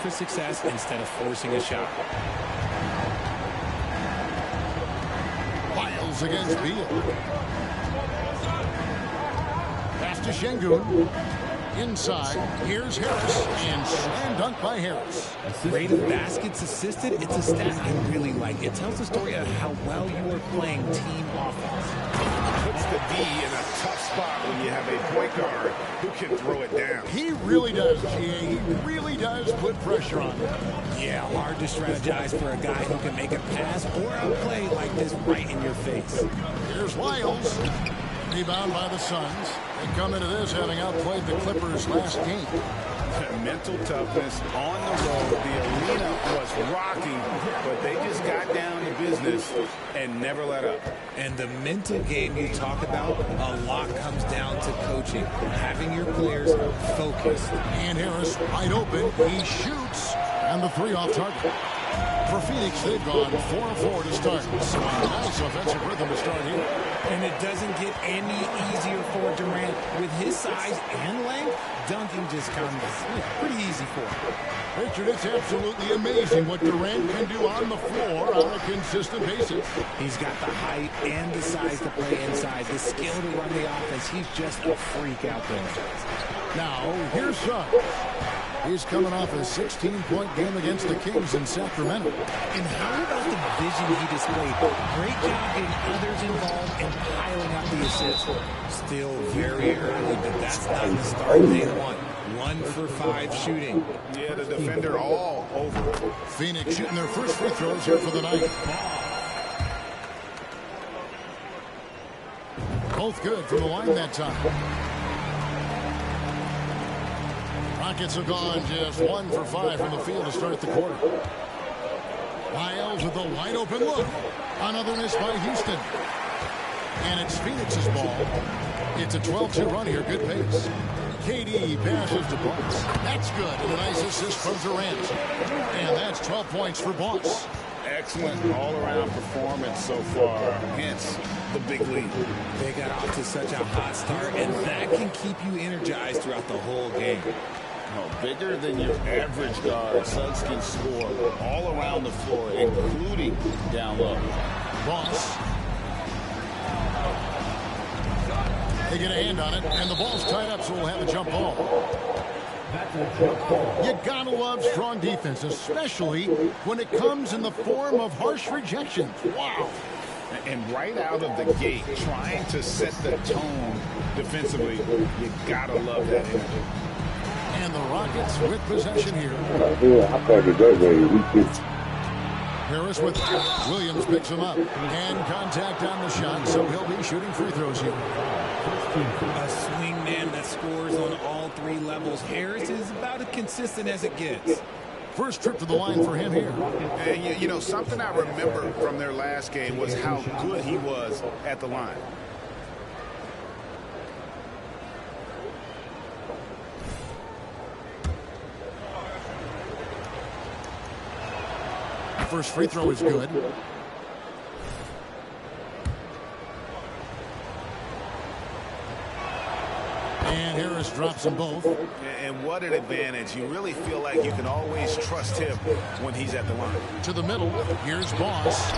for success instead of forcing a shot. Lyles against Beal. Pass to Şengün. Inside, here's Harris, and slam dunk by Harris. Rate of baskets assisted, it's a stat I really like. It tells the story of how well you are playing team offense. Puts the D in a tough spot when you have a point guard who can throw it down. He really does, GA. He really does put pressure on him. Yeah, hard to strategize for a guy who can make a pass or a play like this right in your face. Here's Lyles. Rebound by the Suns. They come into this having outplayed the Clippers last game. Mental toughness on the road. The arena was rocking, but they just got down to business and never let up. And the mental game you talk about, a lot comes down to coaching, having your players focused. And Harris wide open. He shoots, and the three off target. For Phoenix, they've gone 4-4 to start. So nice offensive rhythm to start here. And it doesn't get any easier for Durant. With his size and length, dunking just comes pretty easy for him. Richard, it's absolutely amazing what Durant can do on the floor on a consistent basis. He's got the height and the size to play inside, the skill to run the offense. He's just a freak out there. Now, here's Suggs. He's coming off a 16-point game against the Kings in Sacramento. And how about the vision he displayed? Great job getting others involved and piling up the assists. Still very early, but that's not the start they want. 1 for 5 shooting. Yeah, the defender all over. Phoenix shooting their first free throws here for the night. Both good from the line that time. Rockets have gone just 1 for 5 from the field to start the quarter. Lyles with a wide open look. Another miss by Houston. And it's Phoenix's ball. It's a 12-2 run here. Good pace. KD passes to Boss. That's good. And a nice assist from Durant. And that's 12 points for Boss. Excellent all-around performance so far. Hence the big lead. They got off to such a hot start, and that can keep you energized throughout the whole game. Oh, bigger than your average guard. Suggs can score all around the floor, including down low. Boss. They get a hand on it, and the ball's tied up, so we'll have a jump ball. You gotta love strong defense, especially when it comes in the form of harsh rejections. Wow. And right out of the gate, trying to set the tone defensively, you gotta love that energy. And the Rockets with possession here. I thought it that way. Harris with Williams picks him up. And contact on the shot, so he'll be shooting free throws here. A swing man that scores on all 3 levels. Harris is about as consistent as it gets. First trip to the line for him here. And you know, something I remember from their last game was how good he was at the line. First free throw is good. And Harris drops them both. And what an advantage. You really feel like you can always trust him when he's at the line. To the middle. Here's Boss.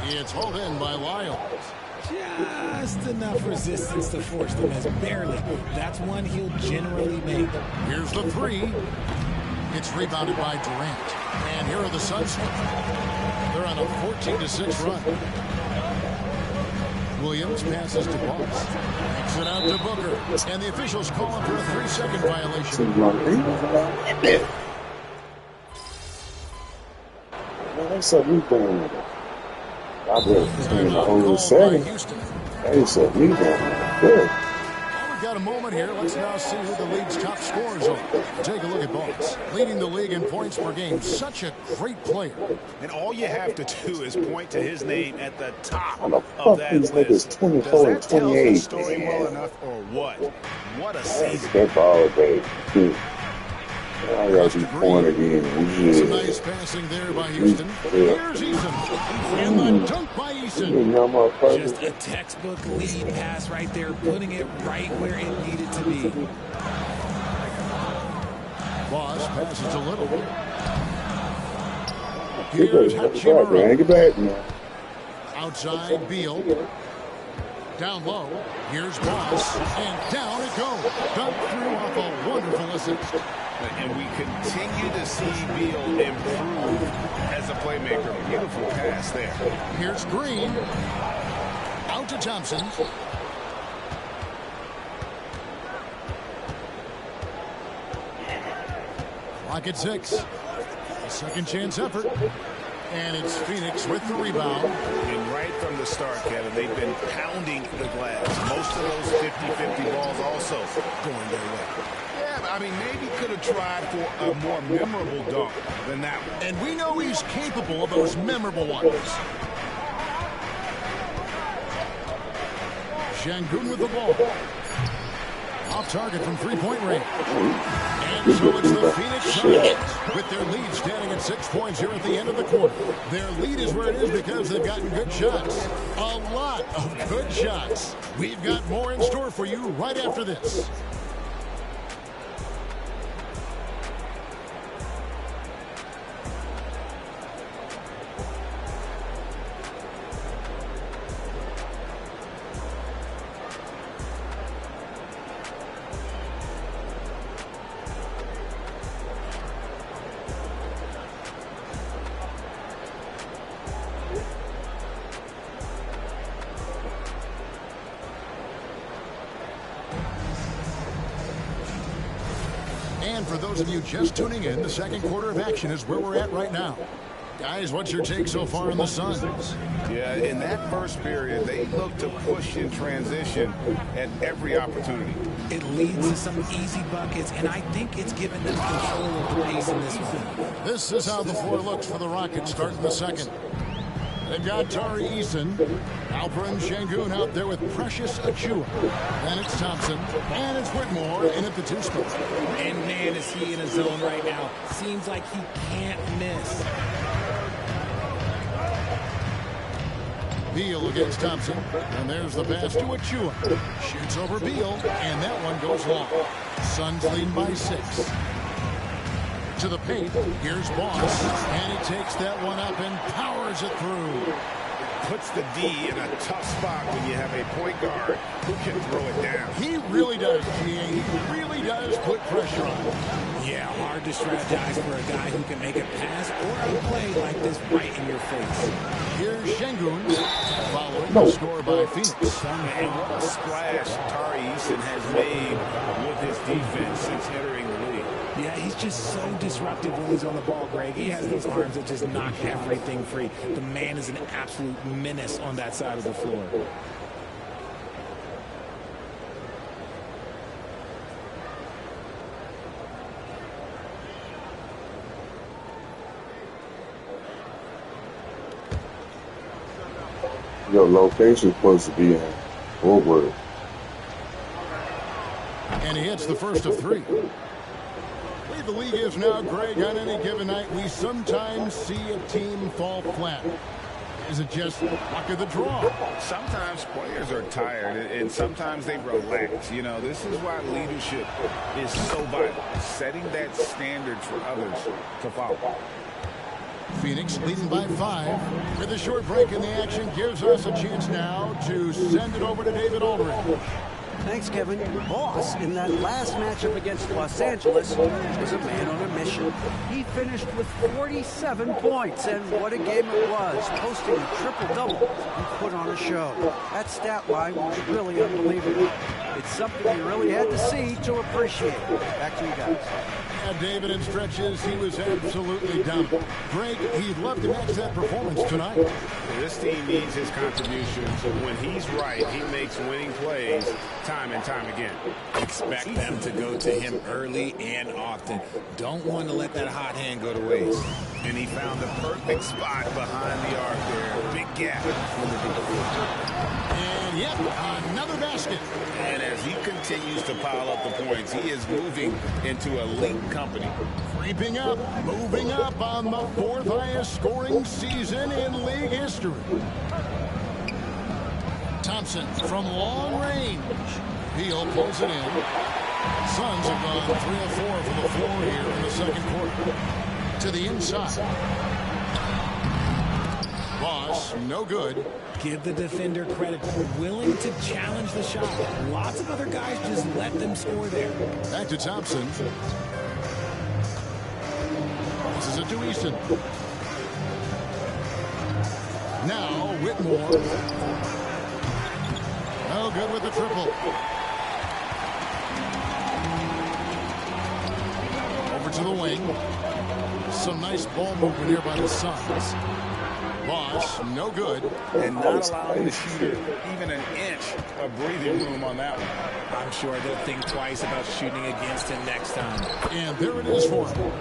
It's hauled in by Lyles. Just enough resistance to force them as barely. That's one he'll generally make. Here's the 3. It's rebounded by Durant. And here are the Suns. They're on a 14-6 run. Williams passes to Boss. Kicks it out to Booker. And the officials call him for a 3-second violation. That's a rebound. I believe in the whole second. That's a rebound. Good. We've got a moment here. Let's now see who the league's top scorers are. Take a look at Boss. Leading the league in points per game. Such a great player. And all you have to do is point to his name at the top How the of fuck that these niggas list. 24 and Does that tell the 28? story well enough or what? What a season. That ball, baby. I gotta be pointed in. Some nice passing there by Houston. Here's Eason. And the dunk by Eason. Just a textbook lead pass right there, putting it right where it needed to be. Boss passes a little. Get Here's back, Hachimura. man. Get back, man. Outside, Beal. Down low. Here's Boss. And down it goes. Dunk through off a wonderful assist. And we continue to see Beal improve as a playmaker. Beautiful pass there. Here's Green. Out to Thompson. Clock at 6. A second chance effort. And it's Phoenix with the rebound. And right from the start, Kevin, they've been pounding the glass. Most of those 50-50 balls also going their way. Yeah, I mean, maybe could have tried for a more memorable dunk than that one. And we know he's capable of those memorable ones. Şengün with the ball. Off target from three-point range. And so it's the Phoenix Suns with their lead standing at 6 points here at the end of the quarter. Their lead is where it is because they've gotten good shots. A lot of good shots. We've got more in store for you right after this. And for those of you just tuning in, the second quarter of action is where we're at right now. Guys, what's your take so far on the Suns? Yeah, in that first period, they look to push in transition at every opportunity. It leads to some easy buckets, and I think it's given them control of the pace in this one. This is how the floor looks for the Rockets starting the second. They've got Tari Eason, Alperen Şengün out there with Precious Achiuwa. Then it's Thompson, and it's Whitmore in at the 2 spot. And man, is he in a zone right now. Seems like he can't miss. Beal against Thompson, and there's the pass to Achiuwa. Shoots over Beal, and that one goes long. Suns leading by 6. To the paint, here's Boss, and he takes that one up and powers it through. Puts the D in a tough spot when you have a point guard who can throw it down. He really does, GA. He really does put pressure on him. Yeah, hard to strategize for a guy who can make a pass or a play like this right in your face. Here's Şengün, following the score by Phoenix. And what a splash Tari Eason has made with his defense since entering the league. Yeah, he's just so disruptive when he's on the ball, Greg. He has those arms that just knock everything free. The man is an absolute menace on that side of the floor. Your location supposed to be in Woodward. And he hits the first of 3. The league is now, Greg, on any given night, we sometimes see a team fall flat. Is it just luck of the draw? Sometimes players are tired, and sometimes they relax. You know, this is why leadership is so vital, setting that standard for others to follow. Phoenix leading by 5. With a short break in the action gives us a chance now to send it over to David Aldridge. Thanks, Kevin. Boss, in that last matchup against Los Angeles, was a man on a mission. He finished with 47 points, and what a game it was, posting a triple-double. He put on a show. That stat line was really unbelievable. It's something you really had to see to appreciate. Back to you guys. Yeah, David, in stretches, he was absolutely dominant. Greg, he'd love to match that performance tonight. This team needs his contributions. When he's right, he makes winning plays time and time again. Expect them to go to him early and often. Don't want to let that hot hand go to waste. And he found the perfect spot behind the arc there. Big gap. And yep, another basket. And as he continues to pile up the points, he is moving into elite company. Creeping up, moving up on the 4th highest scoring season in league history. Thompson from long range. Beal pulls it in. Suns have gone 3 of 4 from the floor here in the second quarter. To the inside. Boss, no good. Give the defender credit. Willing to challenge the shot. Lots of other guys just let them score there. Back to Thompson. This is it to Easton. Now Whitmore. No good with the triple. Over to the wing. Some nice ball movement here by the Suns. Boss, no good. And not allowing the shooter even an inch of breathing room on that one. I'm sure they'll think twice about shooting against him next time. And there it is for him.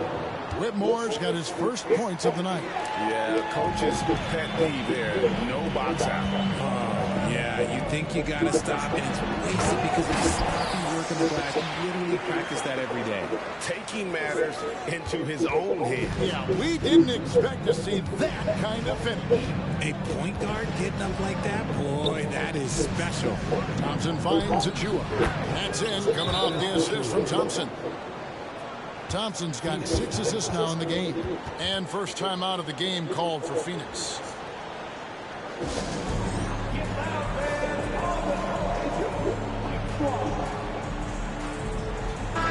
Whitmore's got his first points of the night. Yeah, coach's pet peeve there. No box out. Yeah, you think you got to stop, and it's wasted because of the sloppy work in the glass. You literally practice that every day. Taking matters into his own hands. Yeah, we didn't expect to see that kind of finish. A point guard getting up like that, boy, that is special. Thompson finds Achua. That's in, coming off the assist from Thompson. Thompson's got 6 assists now in the game. And first time out of the game called for Phoenix.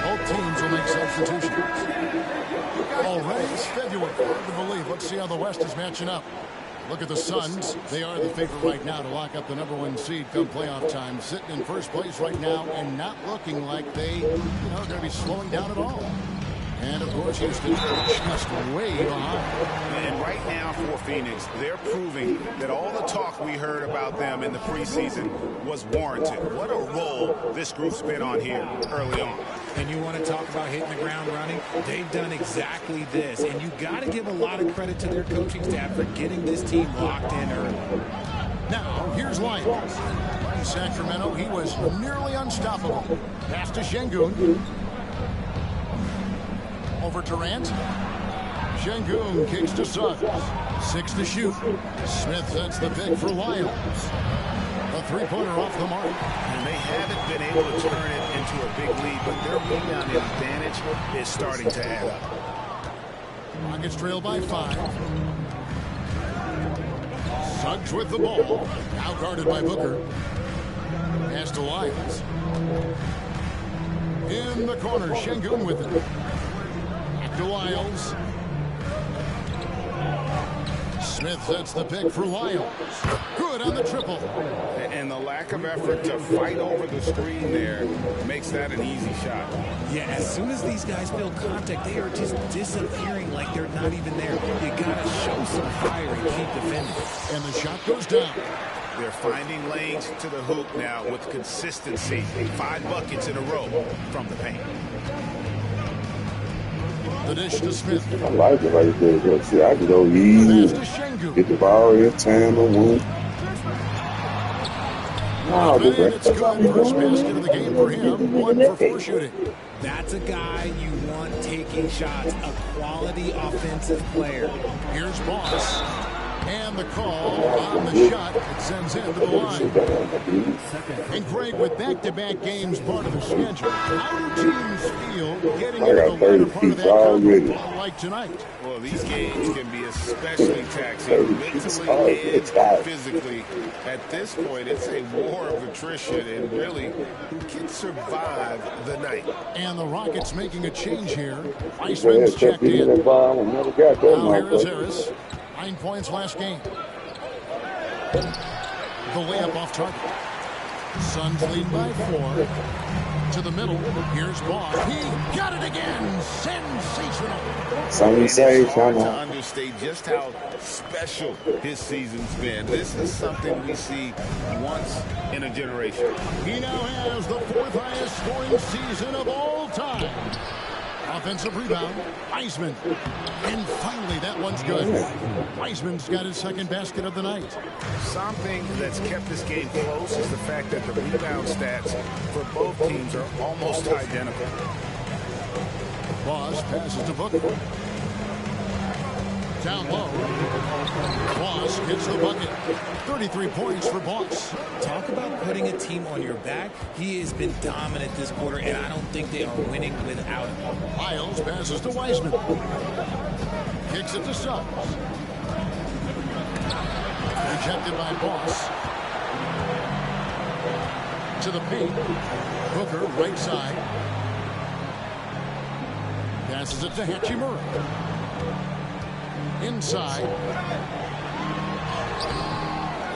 Both teams will make substitutions. Already it's February. Hard to believe. Let's see how the West is matching up. Look at the Suns. They are the favorite right now to lock up the #1 seed come playoff time. Sitting in first place right now and not looking like they, are going to be slowing down at all. And, of course, Houston just way behind. And right now for Phoenix, they're proving that all the talk we heard about them in the preseason was warranted. What a role this group's been on here early on. And you want to talk about hitting the ground running? They've done exactly this. And you got to give a lot of credit to their coaching staff for getting this team locked in early. Now, here's Lyons. In Sacramento, he was nearly unstoppable. Pass to Şengün. Over Durant. Şengün kicks to Suggs. 6 to shoot. Smith sets the pick for Lyons. A three-pointer off the mark. And they haven't been able to turn it into a big lead, but their rebound advantage is starting to add up. Rockets trail by 5. Suggs with the ball. Now guarded by Booker. Pass to Lyons. In the corner, Şengün with it. Back to Lyles. Smith sets the pick for Lyles. Good on the triple. And the lack of effort to fight over the screen there makes that an easy shot. Yeah, as soon as these guys feel contact, they are just disappearing like they're not even there. You got to show some fire and keep defending. And the shot goes down. They're finding lanes to the hoop now with consistency. 5 buckets in a row from the paint. The dish to Smith. I like it right there. See, I can go easy. Get the ball in time or one. No, it's good. First basket of the game for him. 1 for 4 shooting. That's a guy you want taking shots. A quality offensive player. Here's Boss. And the call on the shot. It sends him to the line. And Greg, with back-to-back games part of the schedule, how do teams feel getting into the latter part of that conference like tonight? Well, these games can be especially taxing mentally and physically. At this point, it's a war of attrition, and really, who can survive the night? And the Rockets making a change here. Iceman's checked in. Now here is Harris. 9 points last game. The layup off target. Suns lead by 4. To the middle. Here's Boss. He got it again. Sensational. It's hard to understate just how special his season's been. This is something we see once in a generation. He now has the 4th highest scoring season of all time. Offensive rebound, Wiseman. And finally, that one's good. Wiseman's got his 2nd basket of the night. Something that's kept this game close is the fact that the rebound stats for both teams are almost identical. Boss passes to Booker. Down low. Boss gets the bucket. 33 points for Boss. Talk about putting a team on your back. He has been dominant this quarter, and I don't think they are winning without him. Miles passes to Wiseman. Kicks it to Suggs. Rejected by Boss. To the paint. Booker, right side. Passes it to Hachimura. Inside.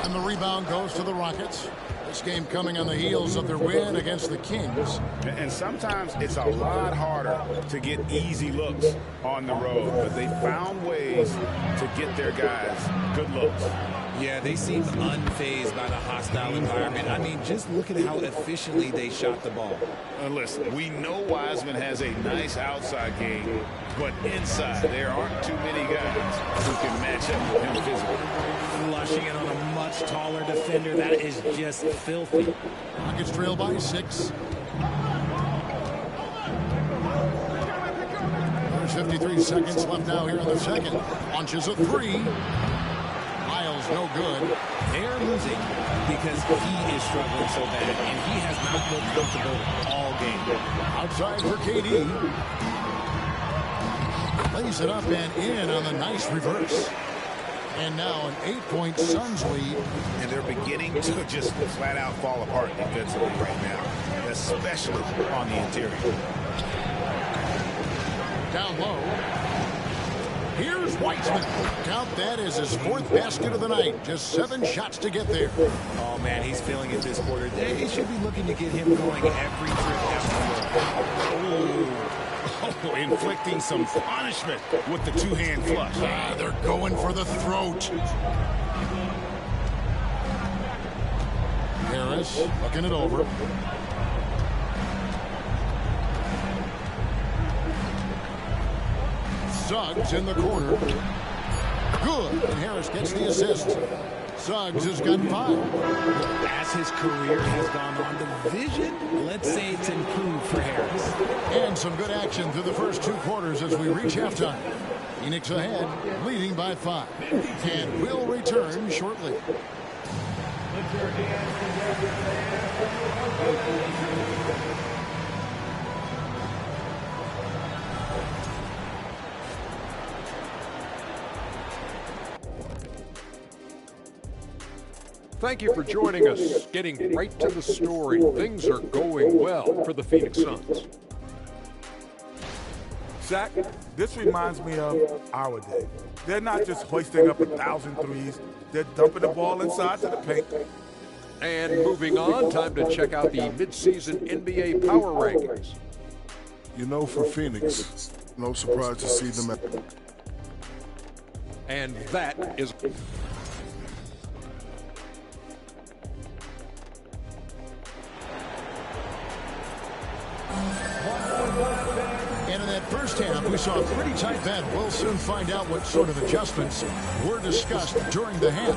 And the rebound goes to the Rockets. This game coming on the heels of their win against the Kings. And sometimes it's a lot harder to get easy looks on the road, but they found ways to get their guys good looks. Yeah, they seem unfazed by the hostile environment. I mean, just look at how efficiently they shot the ball. Listen, we know Wiseman has a nice outside game, but inside there aren't too many guys who can match up with him physically. Flushing it on a much taller defender. That is just filthy. Rockets trail by 6. There's 53 seconds left now here in the second. Launches a 3. Miles no good. They're losing because he is struggling so bad, and he has not looked comfortable all game. Outside for KD. Lays it up and in on the nice reverse. And now an 8-point Suns lead. And they're beginning to just flat out fall apart defensively right now, especially on the interior. Down low. Here's Wiseman. Count that as his 4th basket of the night. Just 7 shots to get there. Oh, man, he's feeling it this quarter. They should be looking to get him going every trip down the floor. Oh, inflicting some punishment with the 2-hand flush. They're going for the throat. Harris looking it over. Suggs in the corner. Good. And Harris gets the assist. Suggs has got 5. As his career has gone on, the vision, let's say it's improved for Harris. And some good action through the first 2 quarters as we reach halftime. Phoenix ahead, leading by 5. And will return shortly. Thank you for joining us. Getting right to the story. Things are going well for the Phoenix Suns. Shaq, this reminds me of our day. They're not just hoisting up 1,000 threes. They're dumping the ball inside to the paint. And moving on, time to check out the midseason NBA Power Rankings. You know, for Phoenix, no surprise to see them at... And that is... And in that first half, we saw a pretty tight bet. We'll soon find out what sort of adjustments were discussed during the half.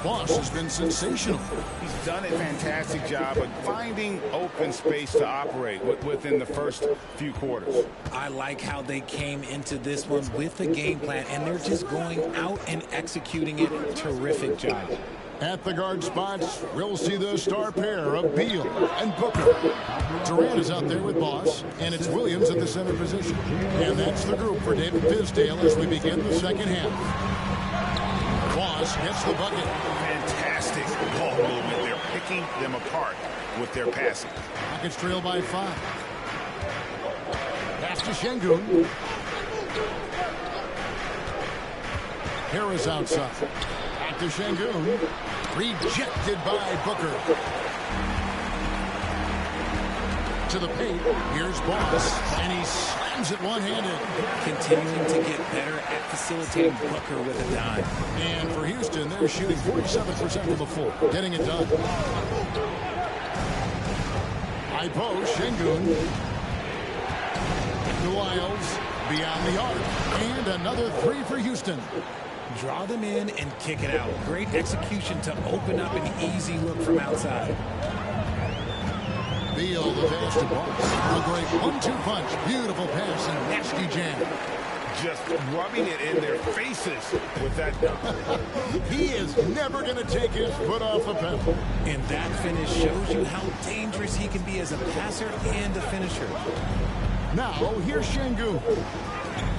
Boss has been sensational. He's done a fantastic job of finding open space to operate within the first few quarters. I like how they came into this one with a game plan, and they're just going out and executing it. Terrific job. At the guard spots, we'll see the star pair of Beal and Booker. Durant is out there with Boss, and it's Williams at the center position. And that's the group for David Fizdale as we begin the second half. Boss gets the bucket. Fantastic ball movement. They're picking them apart with their passing. Rockets trail by 5. Pass to Şengün. Harris outside. Back to Şengün. Rejected by Booker. To the paint. Here's Boss. And he slams it one-handed. Continuing to get better at facilitating Booker with a dime. And for Houston, they're shooting 47% from the floor. Getting it done. High post. Şengün. To Wiles. Beyond the arc. And another 3 for Houston. Draw them in and kick it out. Great execution to open up an easy look from outside. Beal, the pass to Boss. A great 1-2 punch. Beautiful pass and nasty jam. just rubbing it in their faces with that dunk. He is never going to take his foot off the pedal. And that finish shows you how dangerous he can be as a passer and a finisher. Now, here's Şengün.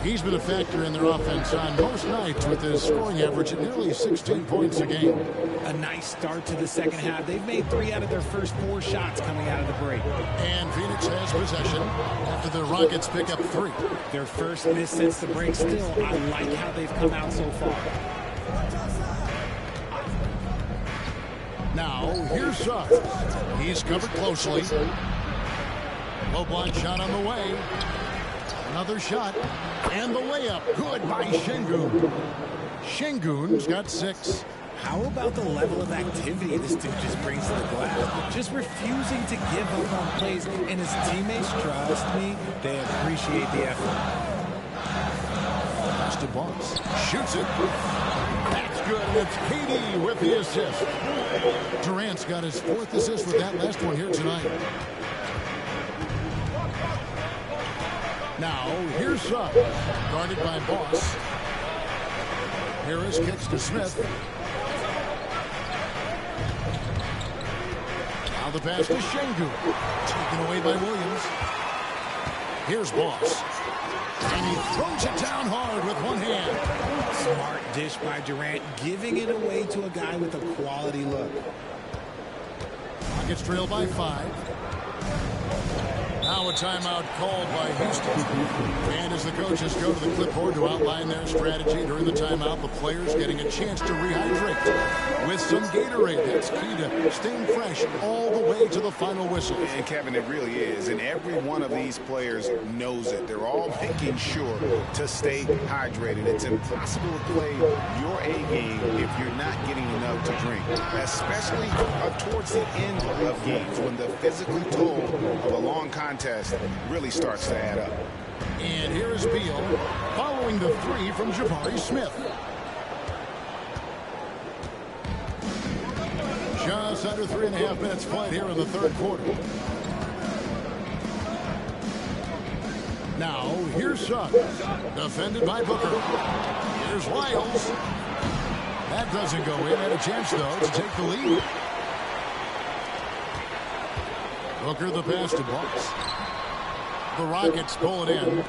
He's been a factor in their offense on most nights with his scoring average at nearly 16 points a game. A nice start to the second half. They've made 3 out of their first 4 shots coming out of the break. And Phoenix has possession after the Rockets pick up 3. Their first miss since the break. Still, I like how they've come out so far. Now, here's Suggs. He's covered closely. Low block shot on the way. Another shot. And the layup. Good by Şengün. Şengün's got 6. How about the level of activity this dude just brings to the glass? Just refusing to give up on plays. And his teammates, trust me, they appreciate the effort. Pass to Boss. Shoots it. That's good. And it's KD with the assist. Durant's got his 4th assist with that last one here tonight. Now, here's Suggs, guarded by Boss. Harris kicks to Smith. Now the pass to Şengün. Taken away by Williams. Here's Boss. And he throws it down hard with one hand. Smart dish by Durant, giving it away to a guy with a quality look. Rockets trail by 5. Now a timeout called by Houston. And as the coaches go to the clipboard to outline their strategy during the timeout, the players getting a chance to rehydrate with some Gatorade. That's key to staying fresh all the way to the final whistle. And Kevin, it really is. And every one of these players knows it. They're all making sure to stay hydrated. It's impossible to play your A game if you're not getting enough to drink, especially towards the end of games when the physical toll of a long contest really starts to add up. And here is Beal following the 3 from Jabari Smith. Just under 3.5 minutes played here in the 3rd quarter. Now, here's Suggs, defended by Booker. Here's Lyles. That doesn't go in. Had a chance, though, to take the lead. Booker the pass to Boss. The Rockets pull it in.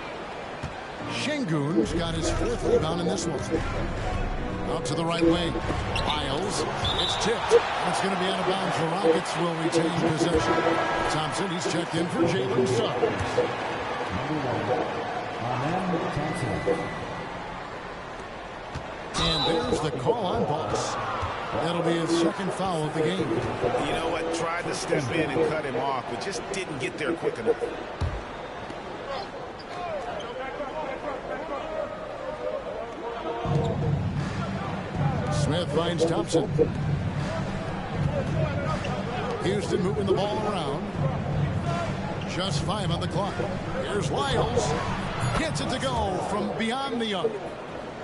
Şengün's got his 4th rebound in this one. Out to the right wing. Lyles. It's tipped. It's going to be out of bounds. The Rockets will retain possession. Thompson, he's checked in for Jalen Suggs. And there's the call on Boss. That'll be his 2nd foul of the game. You know what? Tried to step in and cut him off, but just didn't get there quick enough. Smith finds Thompson. Houston moving the ball around. Just 5 on the clock. Here's Lyles. Gets it to go from beyond the arc.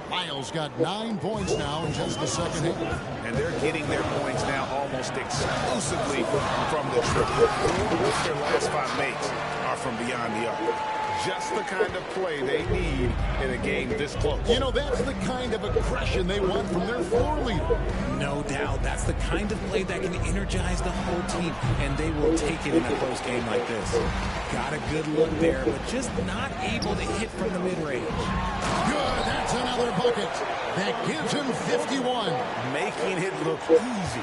Lyles got 9 points now in just the 2nd half. And they're getting their points now almost exclusively from the triple. Their last 5 makes are from beyond the arc. Just the kind of play they need in a game this close. You know, that's the kind of aggression they want from their floor leader. No doubt. That's the kind of play that can energize the whole team, and they will take it in a close game like this. Got a good look there, but just not able to hit from the mid-range. Good. That's another bucket. That gives him 51. Making it look easy.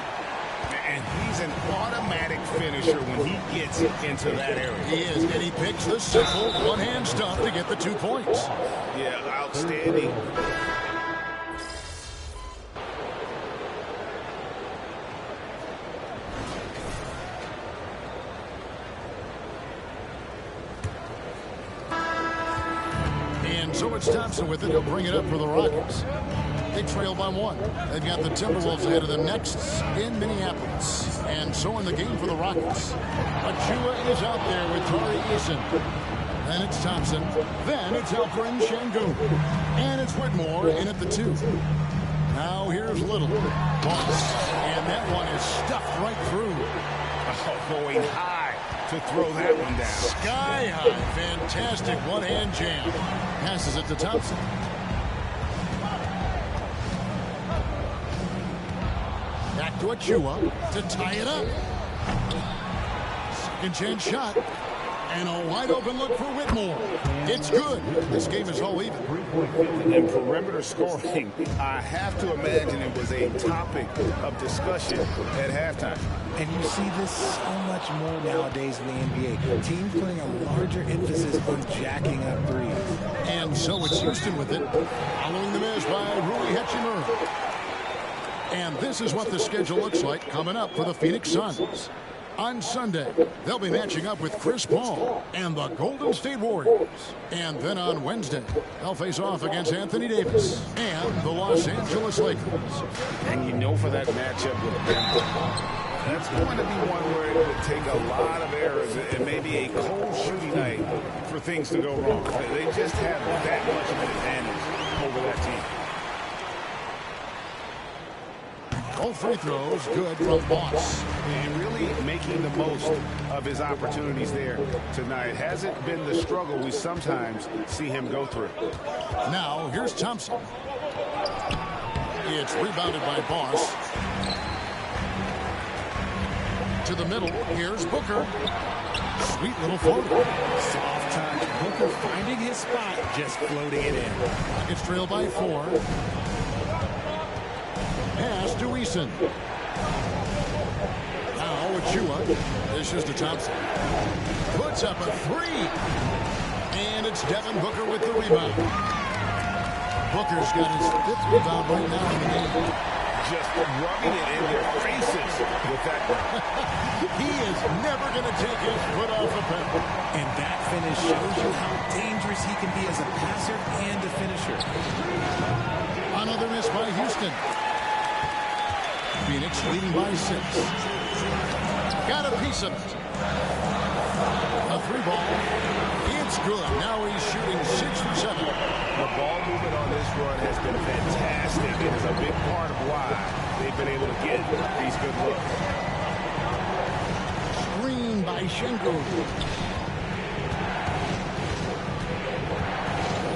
And he's an automatic finisher when he gets into that area. He is, and he picks the simple one-hand stuff to get the 2 points. Yeah, outstanding. And so it's Thompson with it. He'll bring it up for the Rockets. They trail by 1. They've got the Timberwolves ahead of them next in Minneapolis. And so in the game for the Rockets. Achua is out there with Tari Eason. Then it's Thompson. Then it's Alperen Şengün. And it's Whitmore in at the 2. Now here's Little. Boss. And that one is stuffed right through. Oh, going high to throw that one down. Sky high. Fantastic one-hand jam. Passes it to Thompson. Back to Achua to tie it up. Second chance shot. And a wide open look for Whitmore. It's good. This game is all even. And perimeter scoring, I have to imagine it was a topic of discussion at halftime. And you see this so much more nowadays in the NBA. Teams putting a larger emphasis on jacking up threes. And so it's Houston with it. Following the miss by Rui Hachimura. And this is what the schedule looks like coming up for the Phoenix Suns. On Sunday, they'll be matching up with Chris Paul and the Golden State Warriors. And then on Wednesday, they'll face off against Anthony Davis and the Los Angeles Lakers. And you know for that matchup with Denver, that's going to be one where it would take a lot of errors and maybe a cold shooting night for things to go wrong. They just have that much of an advantage over that team. Both free throws good from Boss. And really making the most of his opportunities there tonight. Hasn't been the struggle we sometimes see him go through. Now, here's Thompson. It's rebounded by Boss. To the middle, here's Booker. Sweet little floater. Soft touch. Booker finding his spot, just floating it in. It's trailed by 4. Pass to Eason. Now Achua. Dishes to Thompson. Puts up a 3. And it's Devin Booker with the rebound. Booker's got his 5th rebound right now in the game. Just rubbing it in their faces with that one. He is never going to take his foot off the pedal. And that finish shows you how dangerous he can be as a passer and a finisher. Another miss by Houston. Phoenix leading by 6. Got a piece of it. A 3-ball. It's good. Now he's shooting 6 from 7. The ball movement on this run has been fantastic. It is a big part of why they've been able to get these good looks. Screen by Shengun.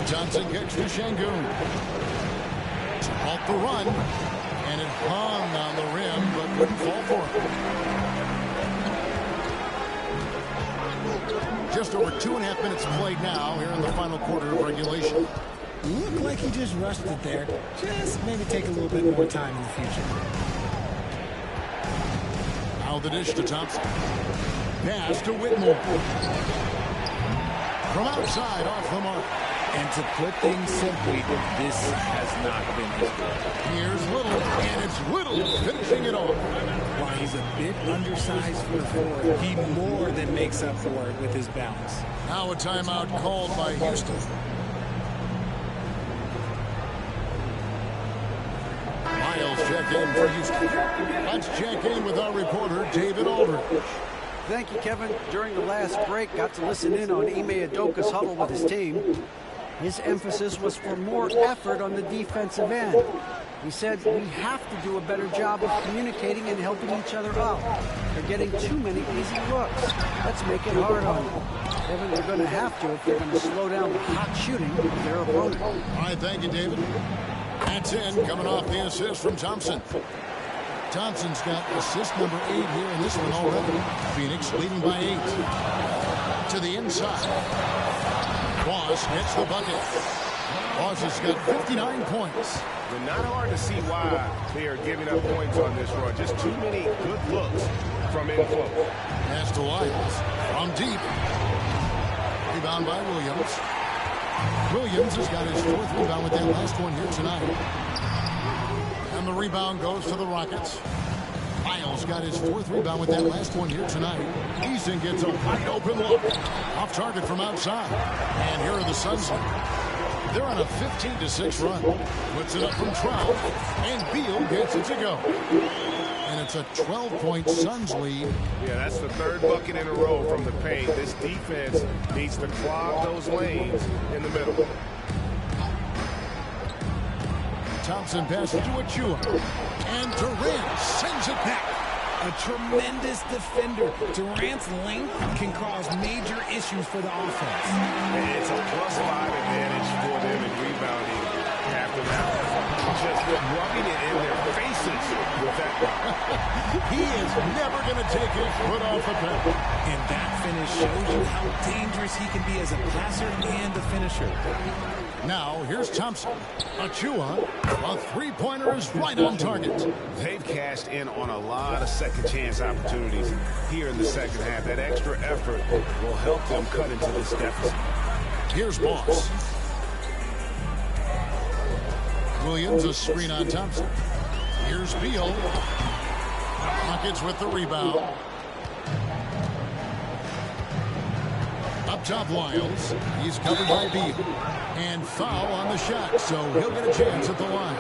Johnson gets to Shengun. Off the run. And it hung on the rim, but wouldn't fall for it. Just over 2.5 minutes played now here in the final quarter of regulation. Looked like he just rushed it there. Just maybe take a little bit more time in the future. Now the dish to Thompson. Pass to Whitmore. From outside, off the mark. And to put things simply, this has not been his fault. Here's Little, and it's Little finishing it off. While he's a bit undersized for a forward, he more than makes up for it with his bounce. Now a timeout called by Houston. Miles check in for Houston. Let's check in with our reporter, David Aldridge. Thank you, Kevin. During the last break, got to listen in on Ime Udoka's huddle with his team. His emphasis was for more effort on the defensive end. He said we have to do a better job of communicating and helping each other out. They're getting too many easy looks. Let's make it hard on them. Kevin, they're going to have to if they're going to slow down the hot shooting of their opponent. All right, thank you, David. That's in, coming off the assist from Thompson. Thompson's got assist number 8 here in this one already. Phoenix leading by 8. To the inside. Boss gets the bucket. Boss has got 59 points. But not hard to see why they are giving up points on this run. Just too many good looks from in close. Pass to Lyles. From deep. Rebound by Williams. Williams has got his 4th rebound with that last one here tonight. And the rebound goes to the Rockets. Lyles got his 4th rebound with that last one here tonight. Eason gets a wide open look. Off target from outside. And here are the Suns. They're on a 15-6 run. Puts it up from 12. And Beal gets it to go. And it's a 12-point Suns lead. Yeah, that's the 3rd bucket in a row from the paint. This defense needs to clog those lanes in the middle. Thompson passes to Achua. And Durant sends it back. A tremendous defender. Durant's length can cause major issues for the offense. And it's a +5 advantage for them in rebounding after that. Just rubbing it in their faces with that one. He is never going to take his foot off the pedal. And that finish shows you how dangerous he can be as a passer and a finisher. Now, here's Thompson. Achua, a three-pointer is right on target. They've cashed in on a lot of second-chance opportunities here in the second half. That extra effort will help them cut into this deficit. Here's Moss. Williams, a screen on Thompson. Here's Beal. Buckets with the rebound. Up top, Lyles. He's covered by Beal. And foul on the shot, so he'll get a chance at the line.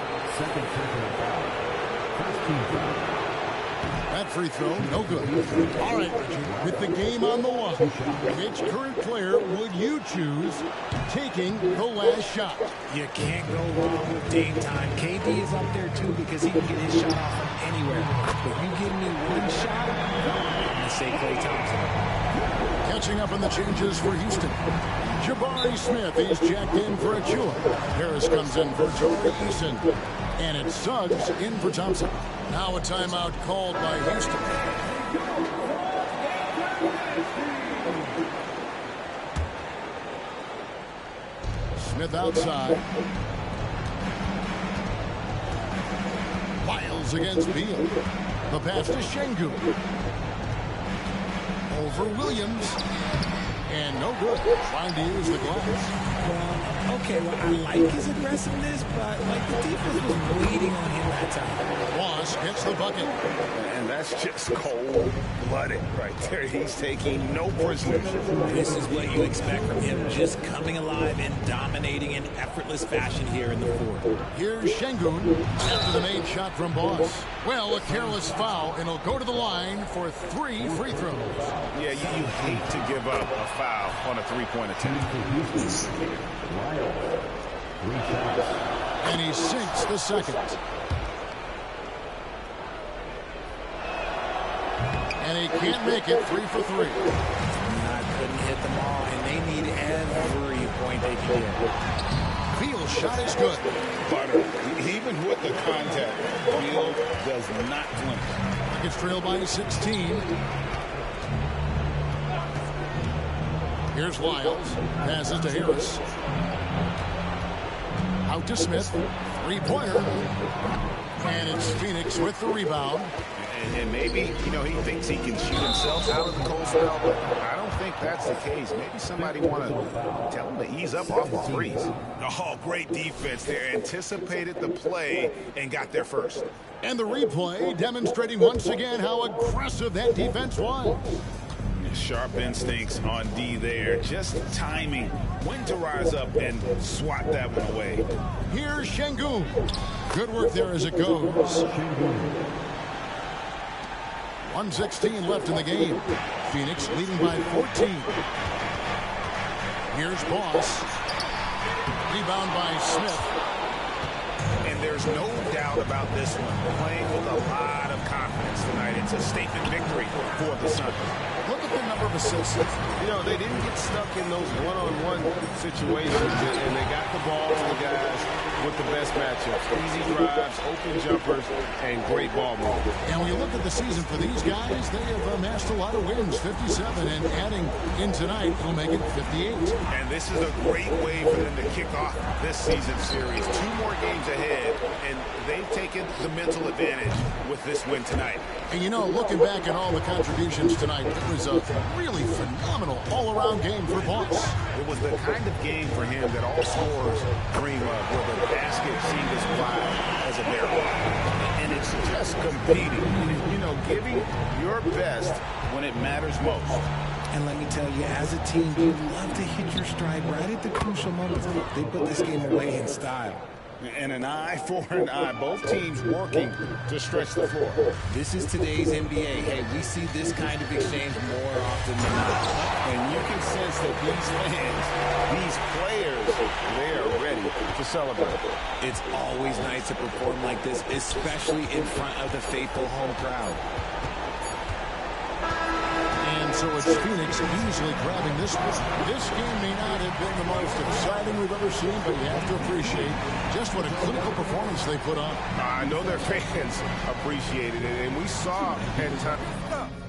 That free throw, no good. All right, Richard, with the game on the line, which current player would you choose taking the last shot? You can't go wrong with Dame time. KD is up there, too, because he can get his shot off from anywhere. But you give me one shot, I'm going to say Klay Thompson. Catching up on the changes for Houston. Jabari Smith is jacked in for Achua. Harris comes in for Torrey Eason. And it's Suggs in for Thompson. Now a timeout called by Houston. Smith outside. Lyles against Beal. The pass to Şengün. Over Williams. And no good. Trying to use the glass. Well, okay, I like his aggressiveness, but the defense was waiting on him that time. Moss gets the bucket. And that's just cold-blooded right there. He's taking no prisoners. This is what you expect from him, just coming alive and dominating in effortless fashion here in the fourth. Here's Şengün after the made shot from Boss. Well, a careless foul, and he'll go to the line for 3 free throws. Yeah, you hate to give up a foul on a three-point attempt. And he sinks the second. And he can't make it 3 for 3. Couldn't hit them all, and they need every point they can get. Beal's shot is good. Butter. Even with the contact, Beal does not flinch. Nuggets trail by 16. Here's Lyles. Passes to Harris. Out to Smith. Three-pointer. And it's Phoenix with the rebound. And maybe, he thinks he can shoot himself out of the cold spell, but I don't think that's the case. Maybe somebody want to tell him to ease up off the threes. Oh, great defense there. Anticipated the play and got there first. And the replay demonstrating once again how aggressive that defense was. Sharp instincts on D there. Just timing when to rise up and swat that one away. Here's Şengün. Good work there as it goes. 1:16 left in the game. Phoenix leading by 14. Here's Boss. Rebound by Smith. And there's no doubt about this one. Playing with a lot of confidence tonight. It's a statement victory for the Suns. Look at the number of assists. They didn't get stuck in those one-on-one situations, and they got the ball to the guys with the best matchups. Easy drives, open jumpers, and great ball movement. And when you look at the season for these guys, they have amassed a lot of wins, 57, and adding in tonight will make it 58. And this is a great way for them to kick off this season series. 2 more games ahead, and they've taken the mental advantage with this win tonight. And looking back at all the contributions tonight, it was a really phenomenal all-around game for Boss. It was the kind of game for him that all scorers dream of, where the basket seemed as wide as a barrel. And it's just competing, giving your best when it matters most. And let me tell you, as a team, you'd love to hit your stride right at the crucial moments. They put this game away in style. And an eye for an eye. Both teams working to stretch the floor. This is today's NBA. Hey, we see this kind of exchange more often than not. And you can sense that these fans, these players, they are ready to celebrate. It's always nice to perform like this, especially in front of the faithful home crowd. So it's Phoenix easily grabbing this one. This game may not have been the most exciting we've ever seen, but you have to appreciate just what a clinical performance they put on. I know their fans appreciated it, and we saw at times.